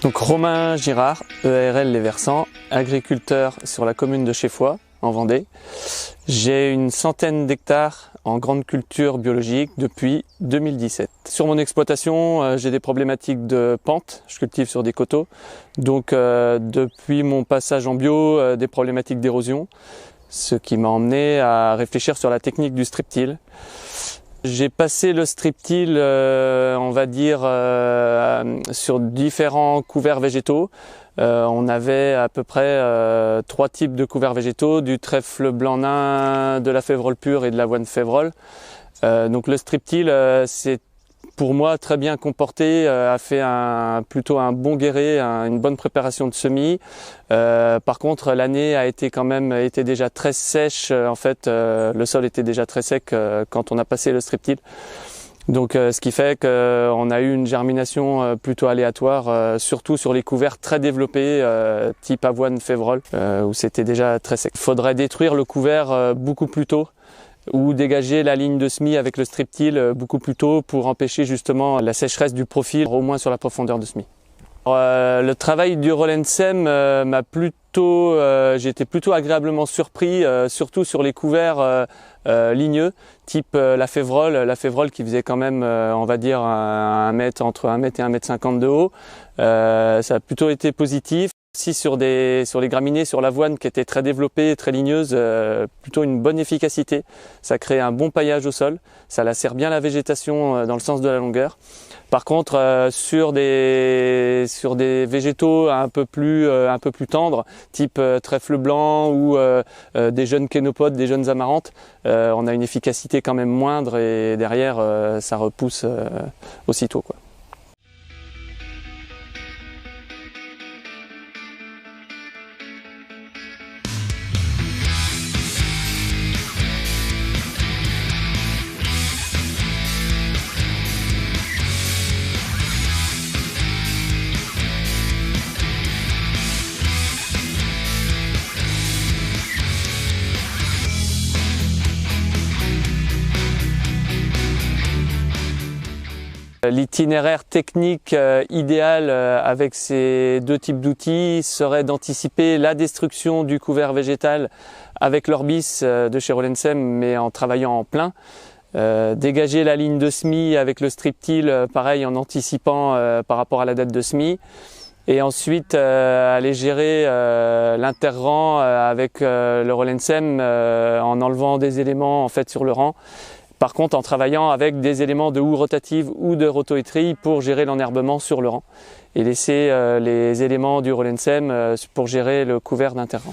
Donc Romain Girard, EARL Les Versants, agriculteur sur la commune de Cheffoy, en Vendée. J'ai une centaine d'hectares en grande culture biologique depuis 2017. Sur mon exploitation, j'ai des problématiques de pente, je cultive sur des coteaux. Donc depuis mon passage en bio, des problématiques d'érosion, ce qui m'a emmené à réfléchir sur la technique du strip-till. J'ai passé le strip-till, on va dire, sur différents couverts végétaux. On avait à peu près 3 types de couverts végétaux, du trèfle blanc nain, de la févrole pure et de l'avoine févrole. Donc le strip-till, c'est pour moi très bien comporté, a fait plutôt un bon guéret, une bonne préparation de semis. Par contre, l'année a été déjà très sèche. En fait, le sol était déjà très sec quand on a passé le strip-till. Donc, ce qui fait qu'on a eu une germination plutôt aléatoire, surtout sur les couverts très développés, type avoine févrole, où c'était déjà très sec. Il faudrait détruire le couvert beaucoup plus tôt, ou dégager la ligne de semis avec le strip-till beaucoup plus tôt pour empêcher justement la sécheresse du profil, au moins sur la profondeur de semis. Le travail du Rollensem m'a plutôt, j'ai été plutôt agréablement surpris, surtout sur les couverts ligneux, type la févrole qui faisait quand même, on va dire, entre 1 mètre et 1,50 m de haut. Ça a plutôt été positif. Aussi sur les graminées, sur l'avoine qui était très développée, très ligneuse, plutôt une bonne efficacité. Ça crée un bon paillage au sol, ça lacère bien la végétation dans le sens de la longueur. Par contre, sur des végétaux un peu plus tendres, type trèfle blanc ou des jeunes kénopodes, des jeunes amarantes, on a une efficacité quand même moindre et derrière ça repousse aussitôt, quoi. L'itinéraire technique idéal avec ces 2 types d'outils serait d'anticiper la destruction du couvert végétal avec l'Orbis de chez Rollensem, mais en travaillant en plein. Dégager la ligne de semis avec le strip-till, pareil, en anticipant par rapport à la date de semis. Et ensuite aller gérer l'interrang avec le Rollensem en enlevant des éléments en fait sur le rang. Par contre, en travaillant avec des éléments de houe rotative ou de rotoétrie pour gérer l'enherbement sur le rang et laisser les éléments du Rollensem pour gérer le couvert d'interrang.